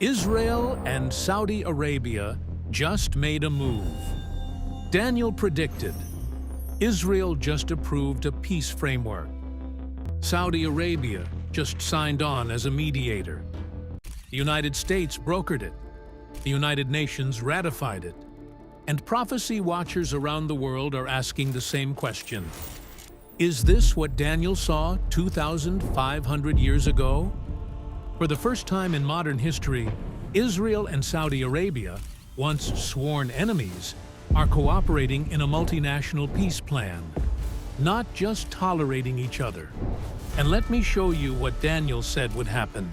Israel and Saudi Arabia just made a move. Daniel predicted. Israel just approved a peace framework. Saudi Arabia just signed on as a mediator. The United States brokered it. The United Nations ratified it. And prophecy watchers around the world are asking the same question. Is this what Daniel saw 2,500 years ago? For the first time in modern history, Israel and Saudi Arabia, once sworn enemies, are cooperating in a multinational peace plan, not just tolerating each other. And let me show you what Daniel said would happen.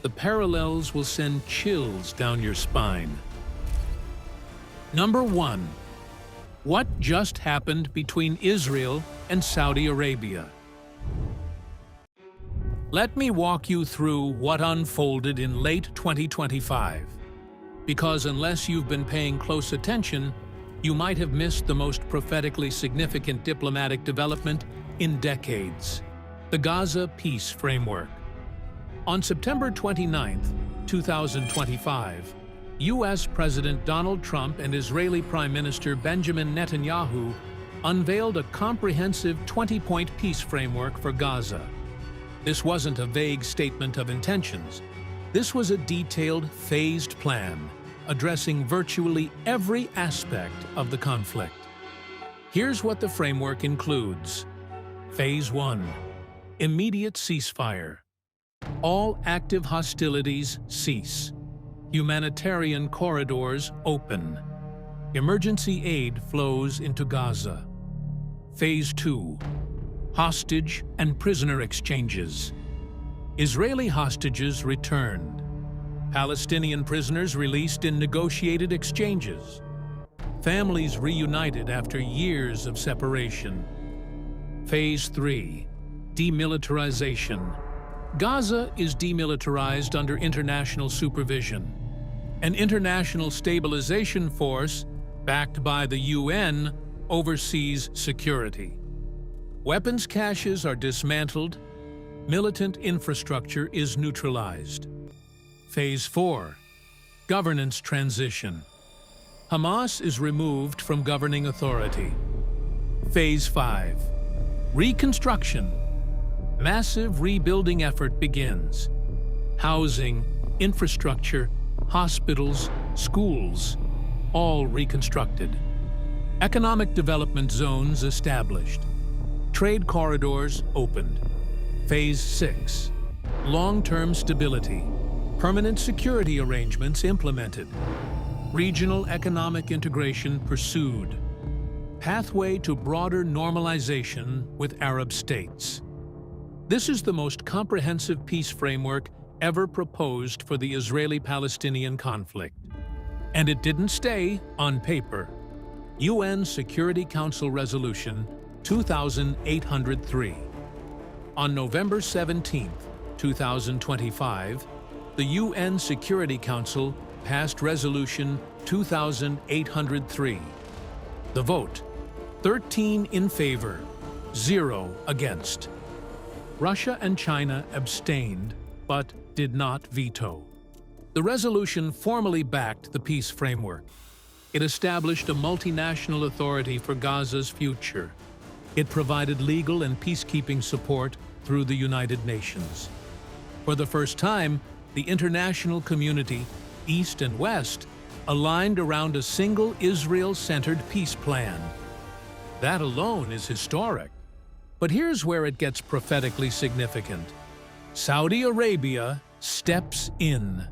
The parallels will send chills down your spine. Number 1. What just happened between Israel and Saudi Arabia? Let me walk you through what unfolded in late 2025. Because unless you've been paying close attention, you might have missed the most prophetically significant diplomatic development in decades: the Gaza Peace Framework. On September 29, 2025, U.S. President Donald Trump and Israeli Prime Minister Benjamin Netanyahu unveiled a comprehensive 20-point peace framework for Gaza. This wasn't a vague statement of intentions. This was a detailed, phased plan addressing virtually every aspect of the conflict. Here's what the framework includes. Phase 1. Immediate ceasefire. All active hostilities cease. Humanitarian corridors open. Emergency aid flows into Gaza. Phase 2. Hostage and prisoner exchanges. Israeli hostages returned. Palestinian prisoners released in negotiated exchanges. Families reunited after years of separation. Phase 3. Demilitarization. Gaza is demilitarized under international supervision. An international stabilization force, backed by the UN, oversees security. Weapons caches are dismantled. Militant infrastructure is neutralized. Phase 4. Governance transition. Hamas is removed from governing authority. Phase 5. Reconstruction. Massive rebuilding effort begins. Housing, infrastructure, hospitals, schools, all reconstructed. Economic development zones established. Trade corridors opened. Phase 6. Long-term stability. Permanent security arrangements implemented. Regional economic integration pursued. Pathway to broader normalization with Arab states. This is the most comprehensive peace framework ever proposed for the Israeli-Palestinian conflict. And it didn't stay on paper. UN Security Council Resolution 2803. On November 17, 2025, the UN Security Council passed Resolution 2803. The vote: 13 in favor, 0 against. Russia and China abstained, but did not veto. The resolution formally backed the peace framework. It established a multinational authority for Gaza's future. It provided legal and peacekeeping support through the United Nations. For the first time, the international community, East and West, aligned around a single Israel-centered peace plan. That alone is historic. But here's where it gets prophetically significant. Saudi Arabia steps in.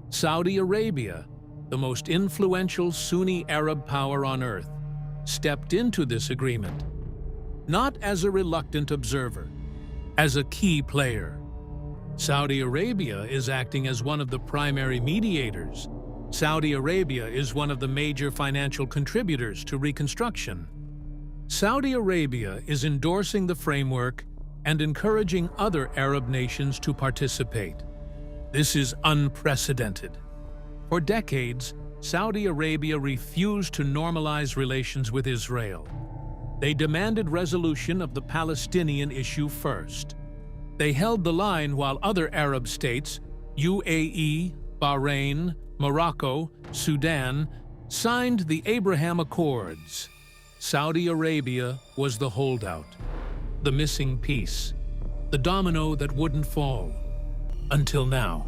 Saudi Arabia, the most influential Sunni Arab power on earth, stepped into this agreement, not as a reluctant observer, as a key player. Saudi Arabia is acting as one of the primary mediators. Saudi Arabia is one of the major financial contributors to reconstruction. Saudi Arabia is endorsing the framework and encouraging other Arab nations to participate. This is unprecedented. For decades, Saudi Arabia refused to normalize relations with Israel. They demanded resolution of the Palestinian issue first. They held the line while other Arab states, UAE, Bahrain, Morocco, Sudan signed the Abraham Accords. Saudi Arabia was the holdout, the missing piece, the domino that wouldn't fall. Until now.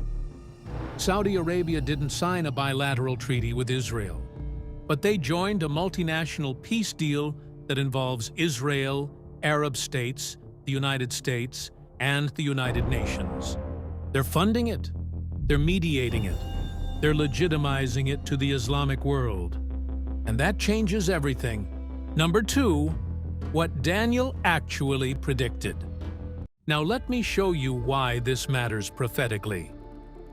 Saudi Arabia didn't sign a bilateral treaty with Israel, but they joined a multinational peace deal that involves Israel, Arab states, the United States, and the United Nations. They're funding it. They're mediating it. They're legitimizing it to the Islamic world. And that changes everything. Number 2, what Daniel actually predicted. Now let me show you why this matters prophetically.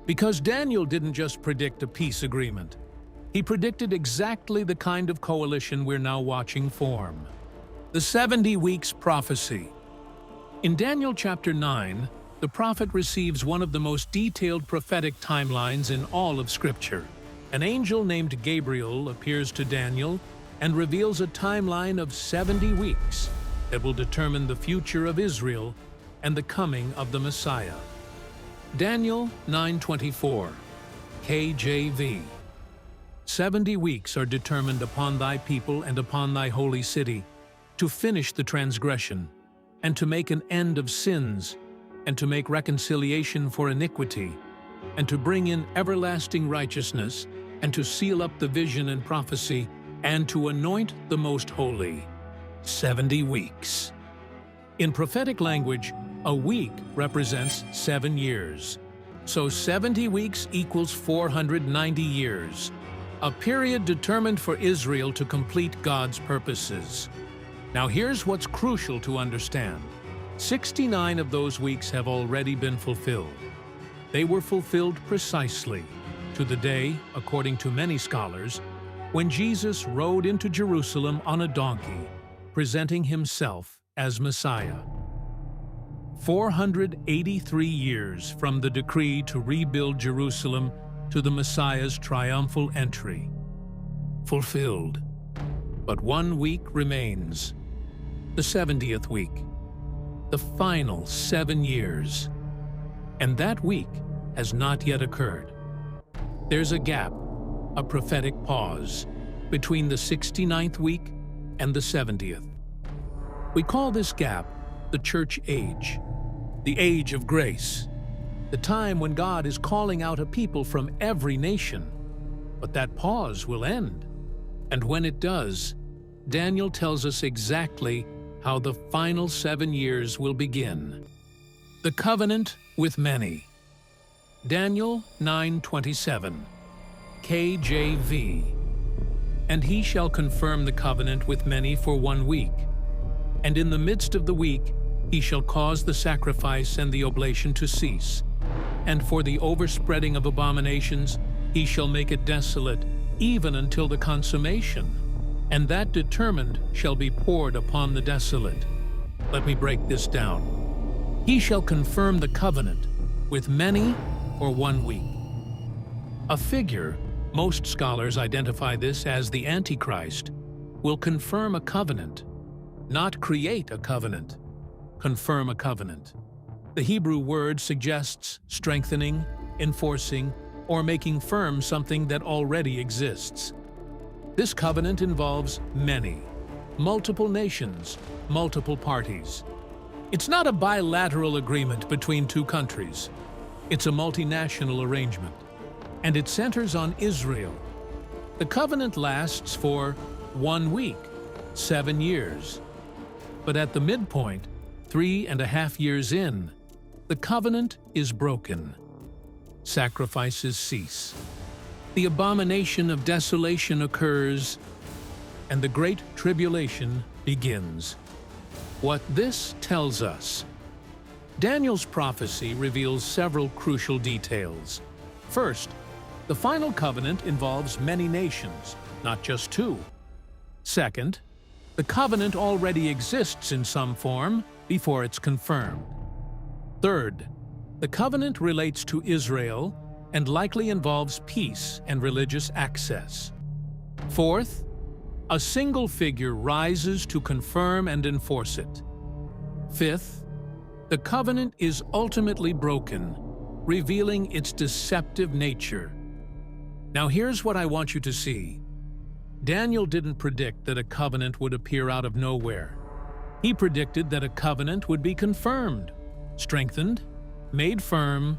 Because Daniel didn't just predict a peace agreement. He predicted exactly the kind of coalition we're now watching form. The 70 weeks prophecy. In Daniel chapter 9, the prophet receives one of the most detailed prophetic timelines in all of Scripture. An angel named Gabriel appears to Daniel and reveals a timeline of 70 weeks that will determine the future of Israel and the coming of the Messiah. Daniel 9:24, KJV. 70 weeks are determined upon thy people and upon thy holy city, to finish the transgression, and to make an end of sins, and to make reconciliation for iniquity, and to bring in everlasting righteousness, and to seal up the vision and prophecy, and to anoint the most holy. 70 weeks. In prophetic language, a week represents 7 years. So 70 weeks equals 490 years, a period determined for Israel to complete God's purposes. Now here's what's crucial to understand. 69 of those weeks have already been fulfilled. They were fulfilled precisely to the day, according to many scholars, when Jesus rode into Jerusalem on a donkey, presenting himself as Messiah. 483 years from the decree to rebuild Jerusalem to the Messiah's triumphal entry. Fulfilled. But 1 week remains. The 70th week. The final 7 years. And that week has not yet occurred. There's a gap, a prophetic pause, between the 69th week and the 70th. We call this gap the church age, the age of grace, the time when God is calling out a people from every nation. But that pause will end. And when it does, Daniel tells us exactly how the final 7 years will begin. The covenant with many. Daniel 9:27, KJV. And he shall confirm the covenant with many for 1 week. And in the midst of the week, he shall cause the sacrifice and the oblation to cease. And for the overspreading of abominations, he shall make it desolate, even until the consummation. And that determined shall be poured upon the desolate. Let me break this down. He shall confirm the covenant with many for 1 week. A figure, most scholars identify this as the Antichrist, will confirm a covenant, not create a covenant. Confirm a covenant. The Hebrew word suggests strengthening, enforcing, or making firm something that already exists. This covenant involves many, multiple nations, multiple parties. It's not a bilateral agreement between two countries. It's a multinational arrangement, and it centers on Israel. The covenant lasts for 1 week, 7 years. But at the midpoint, 3.5 years in, the covenant is broken. Sacrifices cease. The abomination of desolation occurs, and the great tribulation begins. What this tells us. Daniel's prophecy reveals several crucial details. First, the final covenant involves many nations, not just 2. Second, the covenant already exists in some form before it's confirmed. Third, the covenant relates to Israel and likely involves peace and religious access. Fourth, a single figure rises to confirm and enforce it. Fifth, the covenant is ultimately broken, revealing its deceptive nature. Now here's what I want you to see. Daniel didn't predict that a covenant would appear out of nowhere. He predicted that a covenant would be confirmed, strengthened, made firm,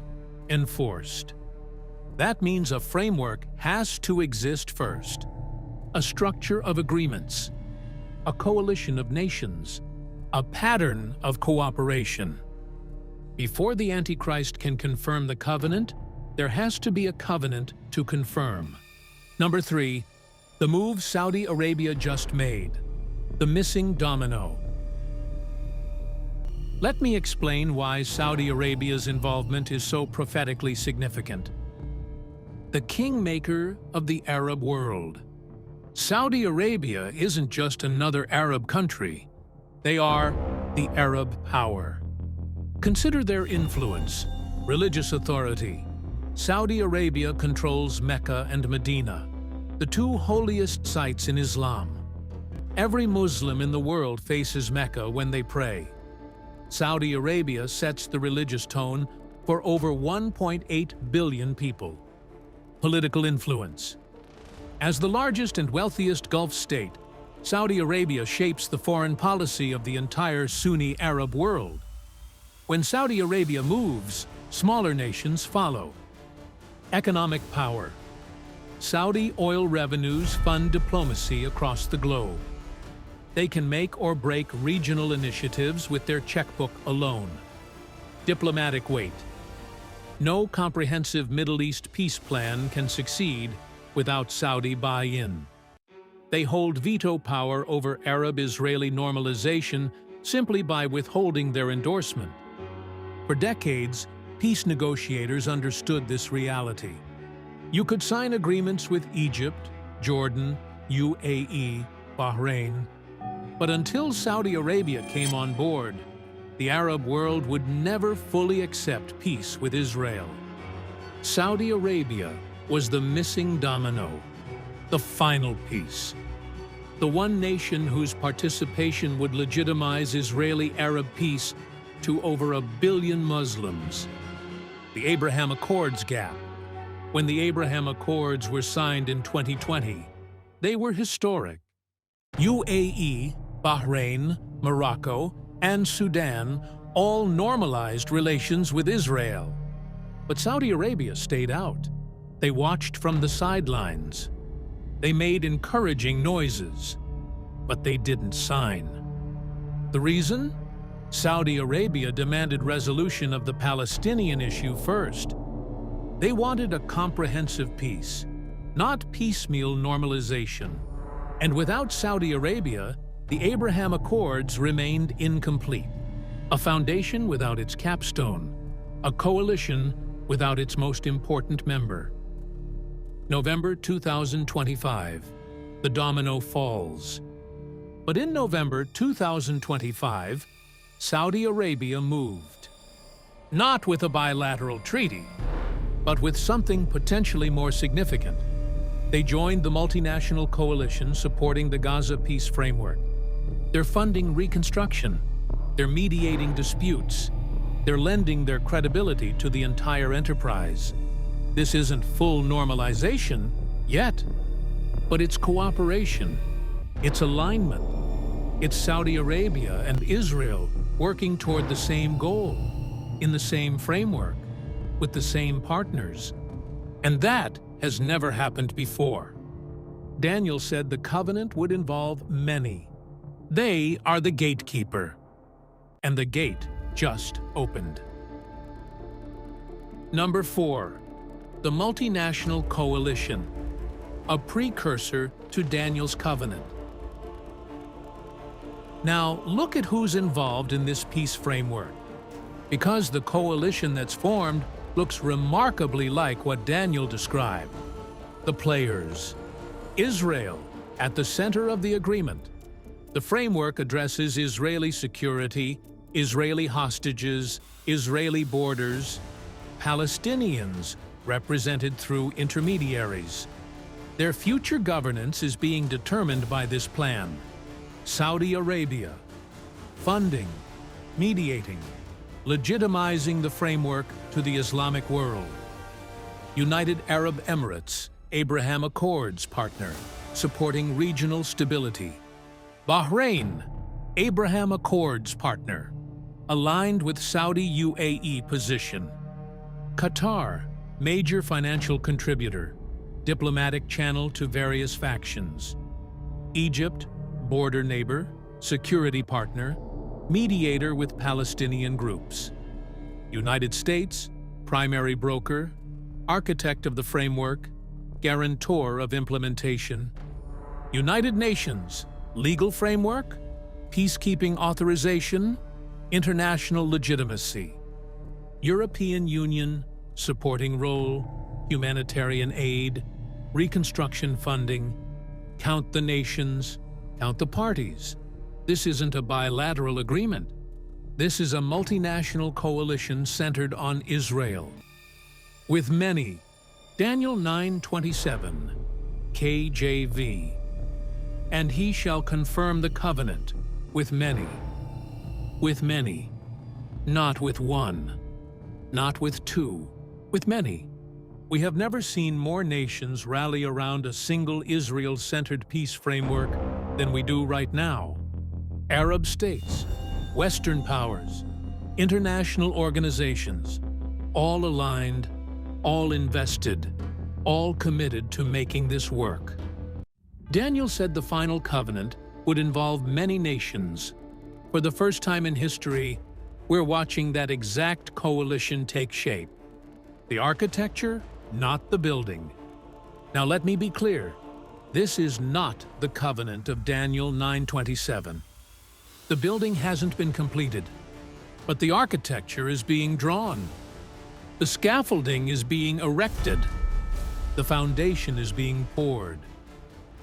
enforced. That means a framework has to exist first. A structure of agreements, a coalition of nations, a pattern of cooperation. Before the Antichrist can confirm the covenant, there has to be a covenant to confirm. Number 3, the move Saudi Arabia just made, the missing domino. Let me explain why Saudi Arabia's involvement is so prophetically significant. The kingmaker of the Arab world. Saudi Arabia isn't just another Arab country. They are the Arab power. Consider their influence, religious authority. Saudi Arabia controls Mecca and Medina, the two holiest sites in Islam. Every Muslim in the world faces Mecca when they pray. Saudi Arabia sets the religious tone for over 1.8 billion people. Political influence. As the largest and wealthiest Gulf state, Saudi Arabia shapes the foreign policy of the entire Sunni Arab world. When Saudi Arabia moves, smaller nations follow. Economic power. Saudi oil revenues fund diplomacy across the globe. They can make or break regional initiatives with their checkbook alone. Diplomatic weight. No comprehensive Middle East peace plan can succeed without Saudi buy-in. They hold veto power over Arab-Israeli normalization simply by withholding their endorsement. For decades, peace negotiators understood this reality. You could sign agreements with Egypt, Jordan, UAE, Bahrain, but until Saudi Arabia came on board, the Arab world would never fully accept peace with Israel. Saudi Arabia was the missing domino, the final piece. The one nation whose participation would legitimize Israeli-Arab peace to over 1 billion Muslims. The Abraham Accords gap. When the Abraham Accords were signed in 2020, they were historic. UAE, Bahrain, Morocco, and Sudan all normalized relations with Israel. But Saudi Arabia stayed out. They watched from the sidelines. They made encouraging noises, but they didn't sign. The reason? Saudi Arabia demanded resolution of the Palestinian issue first. They wanted a comprehensive peace, not piecemeal normalization. And without Saudi Arabia, the Abraham Accords remained incomplete. A foundation without its capstone, a coalition without its most important member. November 2025, the domino falls. But in November 2025, Saudi Arabia moved. Not with a bilateral treaty, but with something potentially more significant. They joined the multinational coalition supporting the Gaza peace framework. They're funding reconstruction. They're mediating disputes. They're lending their credibility to the entire enterprise. This isn't full normalization yet, but it's cooperation. It's alignment. It's Saudi Arabia and Israel working toward the same goal, in the same framework, with the same partners. And that has never happened before. Daniel said the covenant would involve many. They are the gatekeeper. And the gate just opened. Number 4, the multinational coalition, a precursor to Daniel's covenant. Now, look at who's involved in this peace framework. Because the coalition that's formed looks remarkably like what Daniel described. The players. Israel, at the center of the agreement. The framework addresses Israeli security, Israeli hostages, Israeli borders, Palestinians, represented through intermediaries. Their future governance is being determined by this plan. Saudi Arabia, funding, mediating, legitimizing the framework to the Islamic world. United Arab Emirates, Abraham Accords partner, supporting regional stability. Bahrain, Abraham Accords partner, aligned with Saudi UAE position. Qatar, major financial contributor, diplomatic channel to various factions. Egypt, border neighbor, security partner, mediator with Palestinian groups. United States, primary broker, architect of the framework, guarantor of implementation. United Nations, legal framework, peacekeeping authorization, international legitimacy. European Union, supporting role, humanitarian aid, reconstruction funding. Count the nations, count the parties. This isn't a bilateral agreement. This is a multinational coalition centered on Israel. With many, Daniel 9:27, KJV. And he shall confirm the covenant with many, not with one, not with two, with many. We have never seen more nations rally around a single Israel-centered peace framework than we do right now. Arab states, Western powers, international organizations, all aligned, all invested, all committed to making this work. Daniel said the final covenant would involve many nations. For the first time in history, we're watching that exact coalition take shape. The architecture, not the building. Now let me be clear, this is not the covenant of Daniel 9:27. The building hasn't been completed, but the architecture is being drawn. The scaffolding is being erected. The foundation is being poured.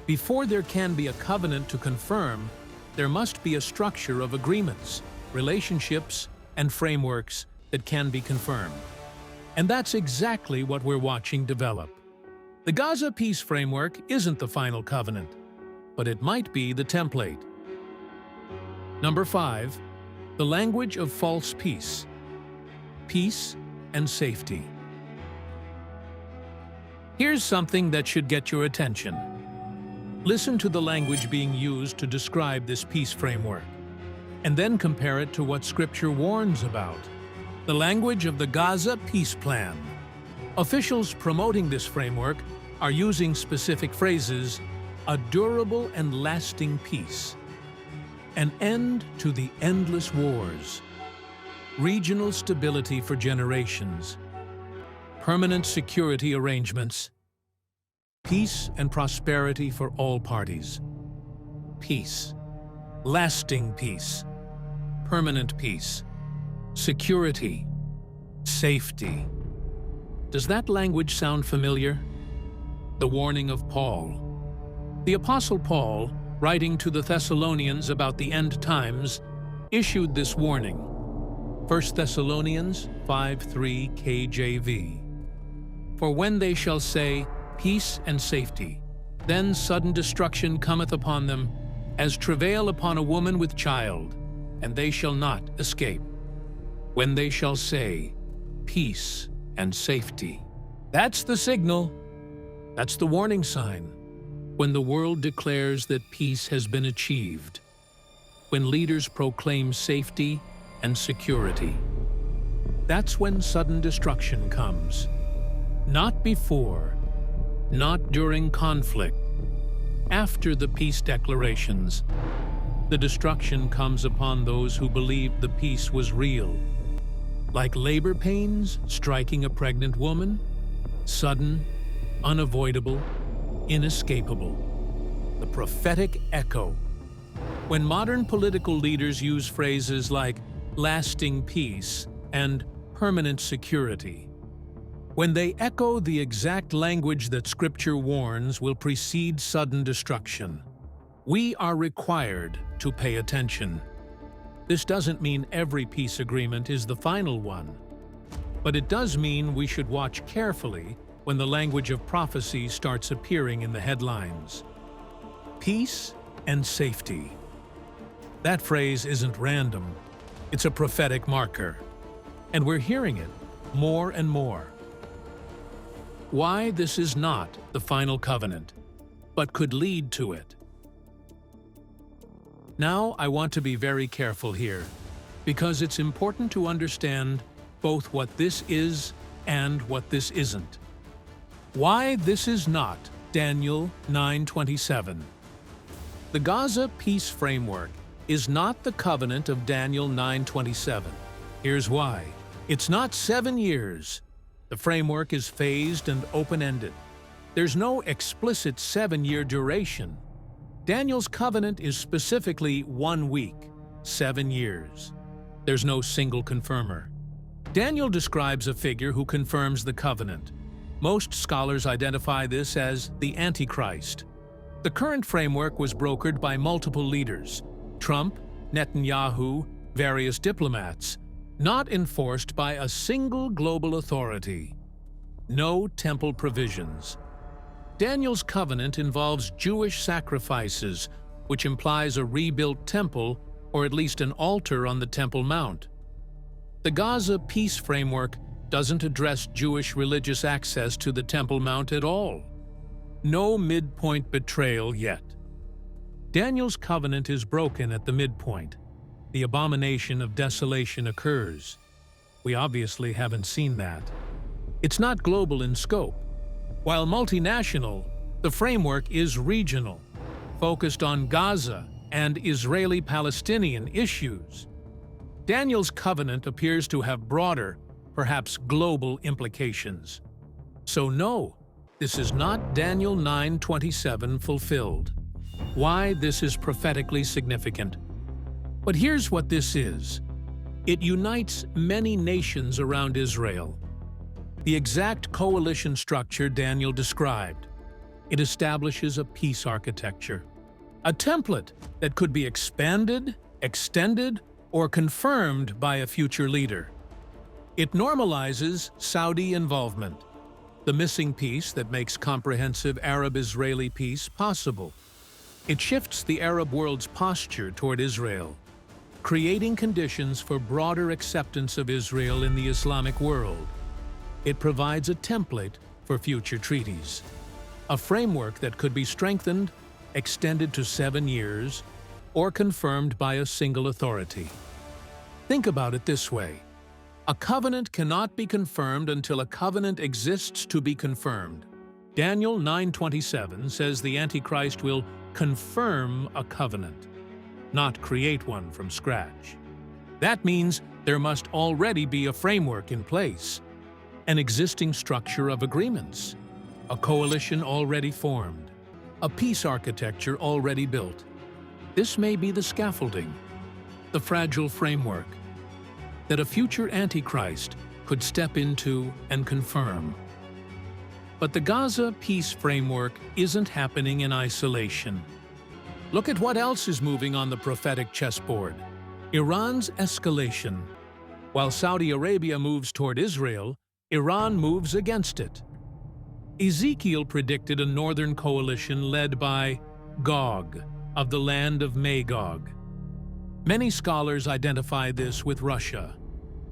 Before there can be a covenant to confirm, there must be a structure of agreements, relationships, and frameworks that can be confirmed. And that's exactly what we're watching develop. The Gaza Peace Framework isn't the final covenant, but it might be the template. Number 5, the language of false peace. Peace and safety. Here's something that should get your attention. Listen to the language being used to describe this peace framework, and then compare it to what Scripture warns about. The language of the Gaza Peace Plan. Officials promoting this framework are using specific phrases: a durable and lasting peace, an end to the endless wars, regional stability for generations, permanent security arrangements, peace and prosperity for all parties, peace, lasting peace, permanent peace, security, safety. Does that language sound familiar? The warning of Paul. The Apostle Paul, writing to the Thessalonians about the end times, issued this warning. 1 Thessalonians 5:3 KJV. For when they shall say, peace and safety, then sudden destruction cometh upon them, as travail upon a woman with child, and they shall not escape. When they shall say, peace and safety. That's the signal. That's the warning sign. When the world declares that peace has been achieved. When leaders proclaim safety and security. That's when sudden destruction comes. Not before, not during conflict. After the peace declarations, the destruction comes upon those who believed the peace was real. Like labor pains striking a pregnant woman, sudden, unavoidable, inescapable. The prophetic echo. When modern political leaders use phrases like lasting peace and permanent security, when they echo the exact language that Scripture warns will precede sudden destruction, we are required to pay attention. This doesn't mean every peace agreement is the final one, but it does mean we should watch carefully when the language of prophecy starts appearing in the headlines. Peace and safety. That phrase isn't random. It's a prophetic marker. and we're hearing it more and more. Why this is not the final covenant, but could lead to it. Now I want to be very careful here, because it's important to understand both what this is and what this isn't. Why this is not Daniel 9:27. The Gaza peace framework is not the covenant of Daniel 9:27. Here's why. It's not 7 years. The framework is phased and open-ended. There's no explicit 7-year duration. Daniel's covenant is specifically 1 week, 7 years. There's no single confirmer. Daniel describes a figure who confirms the covenant. Most scholars identify this as the Antichrist. The current framework was brokered by multiple leaders: Trump, Netanyahu, various diplomats, not enforced by a single global authority. No temple provisions. Daniel's covenant involves Jewish sacrifices, which implies a rebuilt temple or at least an altar on the Temple Mount. The Gaza peace framework doesn't address Jewish religious access to the Temple Mount at all. No midpoint betrayal yet. Daniel's covenant is broken at the midpoint. The abomination of desolation occurs. We obviously haven't seen that. It's not global in scope. While multinational, the framework is regional, focused on Gaza and Israeli-Palestinian issues. Daniel's covenant appears to have broader, perhaps global implications. So no, this is not Daniel 9:27 fulfilled. Why this is prophetically significant. But here's what this is. It unites many nations around Israel. The exact coalition structure Daniel described. It establishes a peace architecture. A template that could be expanded, extended, or confirmed by a future leader. It normalizes Saudi involvement, the missing piece that makes comprehensive Arab-Israeli peace possible. It shifts the Arab world's posture toward Israel, creating conditions for broader acceptance of Israel in the Islamic world. It provides a template for future treaties, a framework that could be strengthened, extended to 7 years, or confirmed by a single authority. Think about it this way. A covenant cannot be confirmed until a covenant exists to be confirmed. Daniel 9:27 says the Antichrist will confirm a covenant, not create one from scratch. That means there must already be a framework in place, an existing structure of agreements, a coalition already formed, a peace architecture already built. This may be the scaffolding, the fragile framework, that a future Antichrist could step into and confirm. But the Gaza peace framework isn't happening in isolation. Look at what else is moving on the prophetic chessboard. Iran's escalation. While Saudi Arabia moves toward Israel, Iran moves against it. Ezekiel predicted a northern coalition led by Gog, of the land of Magog. Many scholars identify this with Russia,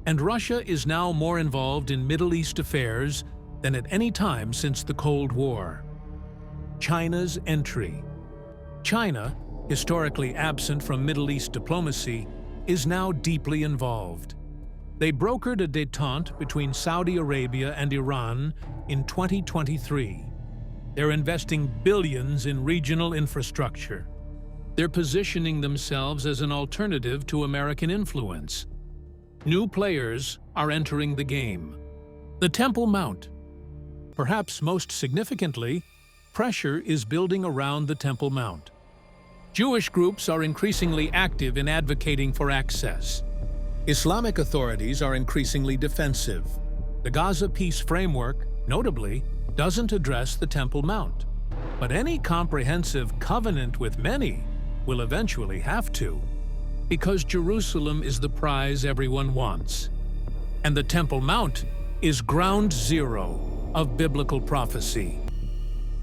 and Russia is now more involved in Middle East affairs than at any time since the Cold War. China's entry. China, historically absent from Middle East diplomacy, is now deeply involved. They brokered a détente between Saudi Arabia and Iran in 2023. They're investing billions in regional infrastructure. They're positioning themselves as an alternative to American influence. New players are entering the game. The Temple Mount. Perhaps most significantly, pressure is building around the Temple Mount. Jewish groups are increasingly active in advocating for access. Islamic authorities are increasingly defensive. The Gaza peace framework, notably, doesn't address the Temple Mount. But any comprehensive covenant with many will eventually have to, because Jerusalem is the prize everyone wants. And the Temple Mount is ground zero of biblical prophecy.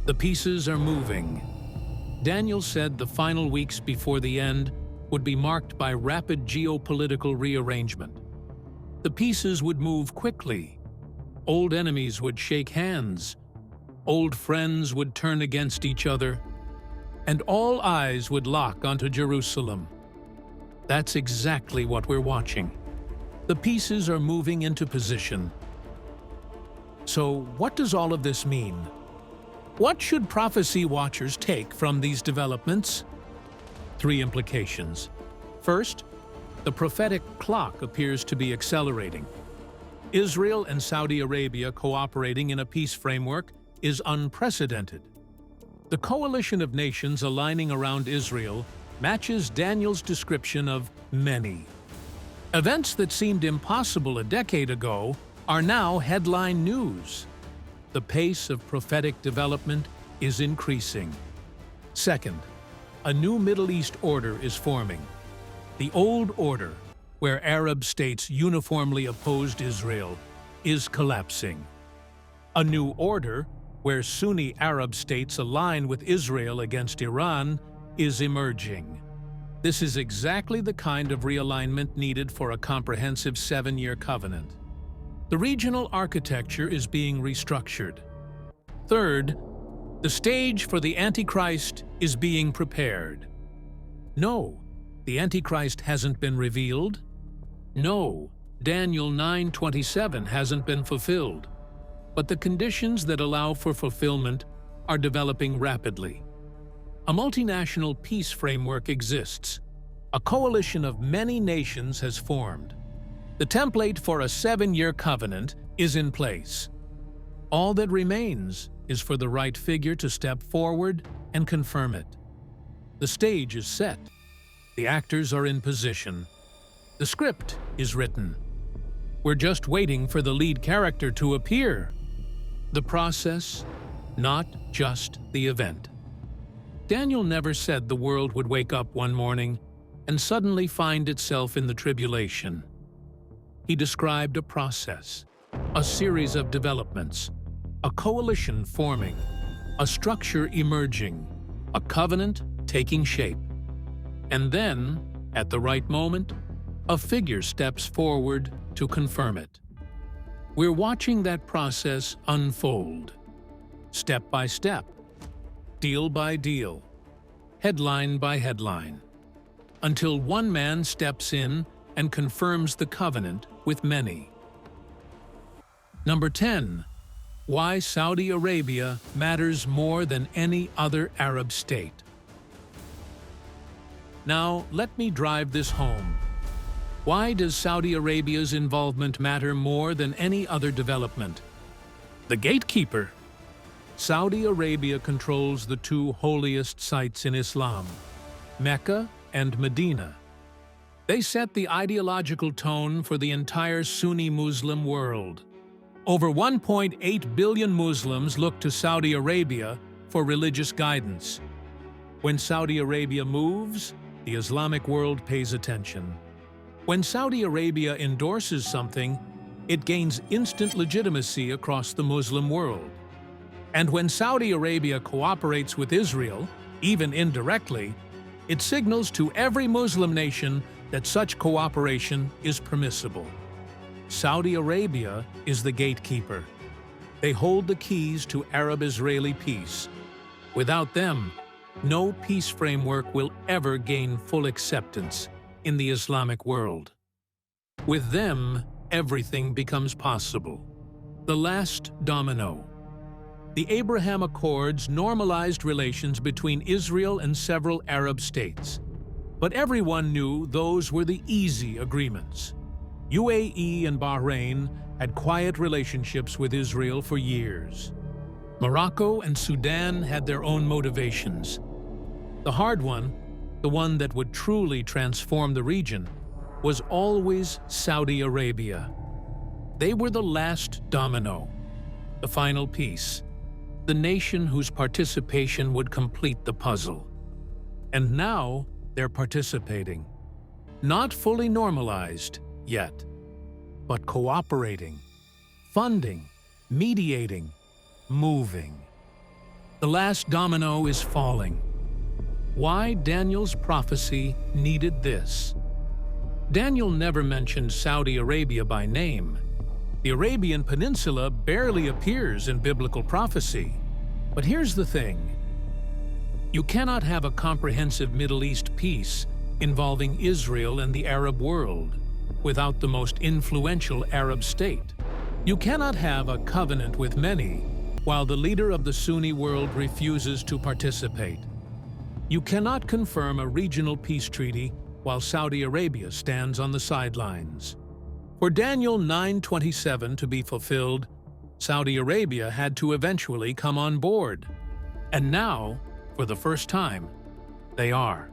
The pieces are moving. Daniel said the final weeks before the end would be marked by rapid geopolitical rearrangement. The pieces would move quickly. Old enemies would shake hands. Old friends would turn against each other. And all eyes would lock onto Jerusalem. That's exactly what we're watching. The pieces are moving into position. So, what does all of this mean? What should prophecy watchers take from these developments? 3 implications. First, the prophetic clock appears to be accelerating. Israel and Saudi Arabia cooperating in a peace framework is unprecedented. The coalition of nations aligning around Israel matches Daniel's description of many. Events that seemed impossible a decade ago are now headline news. The pace of prophetic development is increasing. Second, a new Middle East order is forming. The old order, where Arab states uniformly opposed Israel, is collapsing. A new order, where Sunni Arab states align with Israel against Iran, is emerging. This is exactly the kind of realignment needed for a comprehensive 7-year covenant. The regional architecture is being restructured. Third, the stage for the Antichrist is being prepared. No, the Antichrist hasn't been revealed. No, Daniel 9:27 hasn't been fulfilled. But the conditions that allow for fulfillment are developing rapidly. A multinational peace framework exists. A coalition of many nations has formed. The template for a 7-year covenant is in place. All that remains is for the right figure to step forward and confirm it. The stage is set. The actors are in position. The script is written. We're just waiting for the lead character to appear. The process, not just the event. Daniel never said the world would wake up one morning and suddenly find itself in the tribulation. He described a process, a series of developments, a coalition forming, a structure emerging, a covenant taking shape. And then, at the right moment, a figure steps forward to confirm it. We're watching that process unfold, step by step, deal by deal, headline by headline, until one man steps in and confirms the covenant with many. Number 10. Why Saudi Arabia matters more than any other Arab state. Now, let me drive this home. Why does Saudi Arabia's involvement matter more than any other development? The gatekeeper. Saudi Arabia controls the 2 holiest sites in Islam, Mecca and Medina. They set the ideological tone for the entire Sunni Muslim world. Over 1.8 billion Muslims look to Saudi Arabia for religious guidance. When Saudi Arabia moves, the Islamic world pays attention. When Saudi Arabia endorses something, it gains instant legitimacy across the Muslim world. And when Saudi Arabia cooperates with Israel, even indirectly, it signals to every Muslim nation that such cooperation is permissible. Saudi Arabia is the gatekeeper. They hold the keys to Arab-Israeli peace. Without them, no peace framework will ever gain full acceptance in the Islamic world. With them, everything becomes possible. The last domino. The Abraham Accords normalized relations between Israel and several Arab states. But everyone knew those were the easy agreements. UAE and Bahrain had quiet relationships with Israel for years. Morocco and Sudan had their own motivations. The hard one, the one that would truly transform the region, was always Saudi Arabia. They were the last domino, the final piece, the nation whose participation would complete the puzzle. And now they're participating. Not fully normalized yet, but cooperating, funding, mediating, moving. The last domino is falling. Why Daniel's prophecy needed this. Daniel never mentioned Saudi Arabia by name. The Arabian Peninsula barely appears in biblical prophecy. But here's the thing. You cannot have a comprehensive Middle East peace involving Israel and the Arab world without the most influential Arab state. You cannot have a covenant with many while the leader of the Sunni world refuses to participate. You cannot confirm a regional peace treaty while Saudi Arabia stands on the sidelines. For Daniel 9:27 to be fulfilled, Saudi Arabia had to eventually come on board. And now, for the first time, they are.